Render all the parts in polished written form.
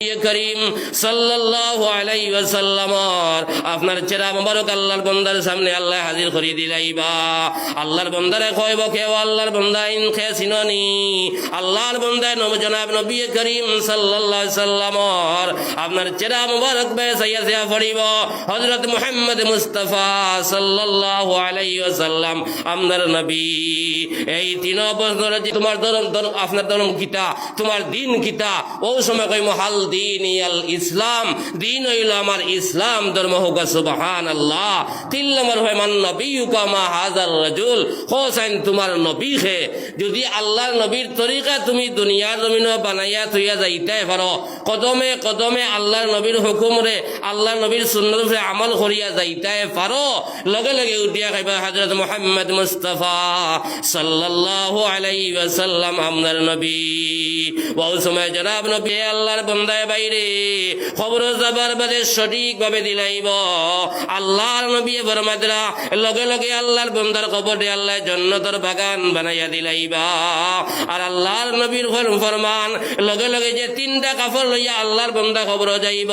করিম সাল্লাল্লাহু আলাইহি ওয়াসাল্লাম আপনার চেহারা মোবারক আল্লাহর বান্দার সামনে আল্লাহ হাজির করে দিলাইবা। আল্লাহর বান্দারে কইব কেও আল্লাহর বান্দা ইন খেসিননি আল্লাহর বান্দা জনাব নবী করিম সাল্লাল্লাহু আলাইহি ওয়াসাল্লাম আপনার চেহারা মোবারক বেসাইয়া দিয়া পড়িব হযরত মুহাম্মদ মুস্তাফা সাল্লাল্লাহু আলাইহি ওয়াসাল্লাম আপনার নবী এই তিন বছর যে তোমার ধর্ম আপনার ধর্ম কিতা তোমার দিন কিতা ও সময় কই মহাল দিন আল ইসলাম দিন হইল আমার ইসলাম ধর্ম হোক সুবহানাল্লাহ। 3 নম্বর হয় মান নবিয়ুকা মা হাযার রাজুল হোসেন তোমার নবী হে যদি আল্লাহর নবীর তরিকা তুমি দুনিয়ার জমিনে বানাইয়া থইয়া যাইতে পারো কদমে কদমে আল্লাহর নবীর হুকুম রে আল্লাহর নবীর সুন্নাত রে আমল করিয়া যাইতে পারো লগে লগে উঠিয়া কইবা হযরত মুহাম্মদ মুস্তাফা সাল্লাল্লাহু আলাইহি ওয়াসাল্লাম আপনার নবী। ওই সময় জনাব নবী আল্লাহর বান্দায় বাইরে খবর যাবার বাদে সঠিকভাবে দিলাইব আল্লাহর নবী ফরমাদরা লগে লগে আল্লাহর বান্দার কবরে আল্লাহ জান্নাতের বাগান বানাইয়া দিলাইবা। আর আল্লাহর নবীর ফরমান লগে লগে যে 3টা কাপড় লইয়া আল্লাহর বান্দা খবর যাইব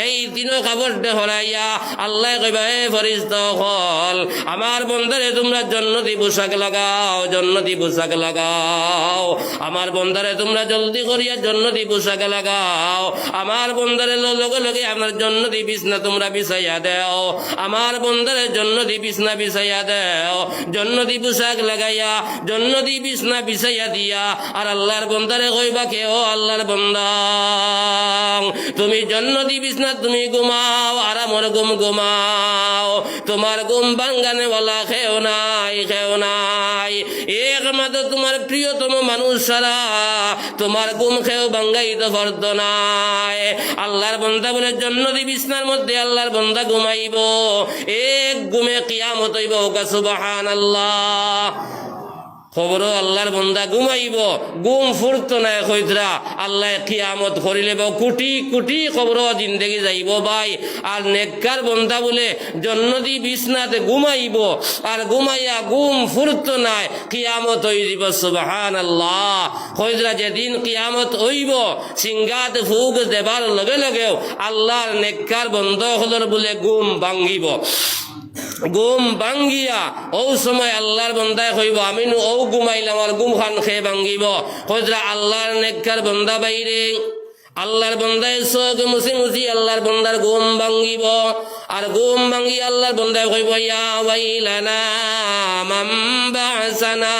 এই 3 কাপড়টা হরাইয়া আল্লাহ কইবা হে ফেরেশতা হল আমার বান্দারে তোমরা জান্নাতি পোশাক লাগাও জান্নাতি পোশাক লাগাও আমার বান্দারে তোমরা জলদি করিয়া জান্নাতি পোশাক লাগাও আমার বন্দারে লগে লগে আমার জান্নাতি বিছনা তোমরা বিছাইয়া দাও আমার বন্দারে জান্নাতি বিছনা বিছাইয়া দাও জান্নাতি পোশাক লাগাইয়া জান্নাতি বিছনা বিছাইয়া দিয়া আর আল্লাহর বন্দারে কইবা কে ও আল্লাহর বান্দা তুমি জান্নাতি বিছনা তুমি ঘুমাও আরামর ঘুমাও তোমার ঘুম ভাঙানে ওয়ালা খেও নাই একমাত্র তোমার প্রিয়তম মানুষ ছাড়া তোমার ঘুম খেও ভাঙ্গাইতে পারত নাই। আল্লাহর বান্দা বলে জান্নাতি বিছনার মধ্যে আল্লাহর বান্দা ঘুমাইব এক ঘুমে কিয়ামত হইব সুবহানাল্লাহ। খবর আল্লাহর বান্দা ঘুমাইব ঘুম ফুরত না কইতরা আল্লাহ কিয়ামত করিলে কোটি কোটি খবর জিন্দেগি যাইব ভাই। আর নেককার বান্দা বলে জান্নাতি বিছনাতে ঘুমাইব আর ঘুমাইয়া ঘুম ফুরত না কিয়ামত হই যাব সুবহানাল্লাহ। কইতরা যেদিন কিয়ামত হইব সিংহাত ফুক দেবার লগে লগেও আল্লাহর নেককার বান্দা হলর বলে ঘুম ভাঙ্গিব ঘুম ভাঙ্গিয়া ও সময় আল্লাহর বান্দায় কইব আমি ও ঘুমাইলাম আর ঘুম খান খেয়ে ভাঙ্গিব কইতরা আল্লাহর নেককার বান্দা বাইরে আল্লাহর বান্দায় চোখ মুছি মুছি আল্লাহর বান্দার ঘুম ভাঙ্গিব আর ঘুম ভাঙ্গি আল্লাহর বান্দায় কইব ইয়া ওয়াইলানা মান বা'সানা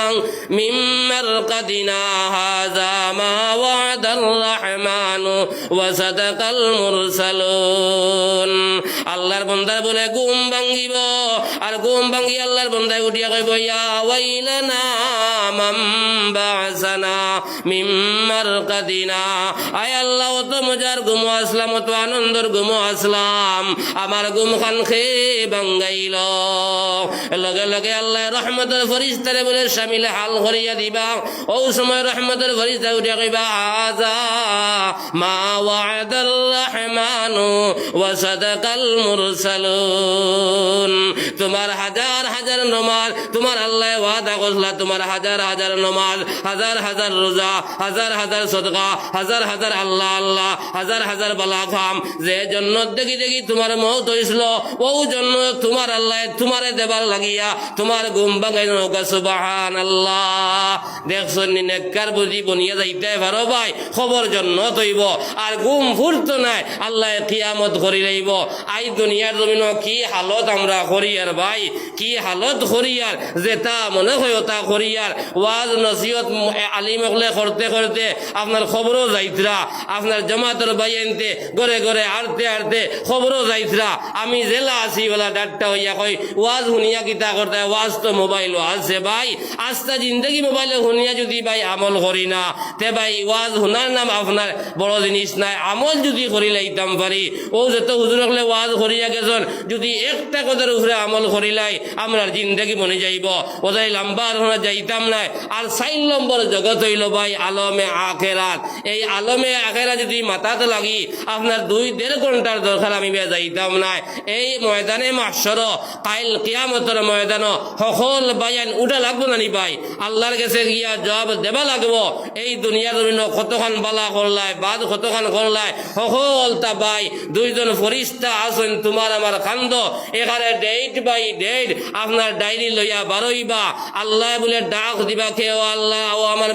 মিন মারকাদিনা হাযা মা ওয়াদার রাহমানু ওয়া সাদাকাল মুরসালুন। আল্লাহর বান্দার বলে ঘুম ভাঙ্গিব আর ঘুম ভাঙ্গি আল্লাহর বান্দায় উঠিয়া কইব ইয়া ওয়াইলানা মান বা'সানা মিন মারকাদিনা আয় আল্লাহ অত মজার ঘুমো আসলাম অত আনন্দর ঘুমো আসলাম আমার ঘুম খান খেয়ে ভাঙ্গাইল। লগে লগে আল্লাহ রহমতের ফরিস্তারে বলে শামিলে হাল করিয়া দিবা ও সময় রহমতের ফরিস্তা উঠিয়া কইবা হাযা মা ওয়াদার রাহমানু ওয়া সাদাকাল মুরসালুন। তোমার হাজার হাজার নামাজ তোমার আল্লাহ ওয়াদা করলা তোমার হাজার হাজার নামাজ হাজার হাজার রোজা হাজার হাজার সদকা হাজার হাজার আল্লাহ আল্লাহ হাজার হাজার বালা খাম যে জন্য দেখি দেখি তোমার মওত হইছিল ও জন্য তোমার আল্লাহ তোমারে দেবার লাগিয়া তোমার ঘুম ভাঙাই নৌকা সুবহানাল্লাহ। দেখছো নেককার বুঝি বনিয়া যাইতে পারো ভাই খবর জন্য তৈব আর ঘুম ফুরতো নাই আল্লাহ কিয়ামত করি লইব। আই দুনিয়ার জমিন কি হালত আমরা করিয়ার ভাই কি হালত করিয়ার যেটা মনে হয় তা করিয়ার ওয়াজ নসিহত আলিম হলে করতে করতে আপনার খবরও যাইতরা আপনার জামাতের বাইনতে ঘরে ঘরে আড়তে আড়তে খবরও যাইতরা আমি জেলা আছি বলা ডাক্তার হইয়া কই ওয়াজ শুনিয়া কিতা করতে ওয়াজ তো মোবাইলও আছে ভাই আস্তা জিন্দগি মোবাইলে শুনিয়া যদি ভাই আমল করি না তে ভাই ওয়াজ শোনার নাম আপনার বড় জিনিস নাই আমল যদি করি লাইতাম পারি ও যত হুজুর হলে ওয়াজ করিয়া গেছেন যদি একটা কথার উপরে আমল করিলাই আমরা জিন্দগি বনে যাইব ওদাই লম্বা আর যাইতাম নাই। আর 4 নম্বর জগৎ হইল ভাই আলমে আখেরাত এই আলমে আখেরাত বাইরা যদি মাথাতে লাগি আপনার 2-1.5 ঘন্টার দরকার আমি যাইতাম না। এই ময়দানে মাহশর কাইল কিয়ামতের ময়দান সকল বায়ান উঠা লাগবো না নি ভাই, আল্লাহর কাছে গিয়া জবাব দেবা লাগবো। এই দুনিয়ার জন্য কতখান বালা করলাই বাদ কতখান করলাই সকল তা ভাই 2জন ফরিস্তা আছেন তোমার আমার কান্দ এখানে ডেট বাই ডেট আপনার ডায়েরি লইয়া বারইবা। আল্লাহ বলে ডাক দিবা কেউ আল্লাহ ও আমার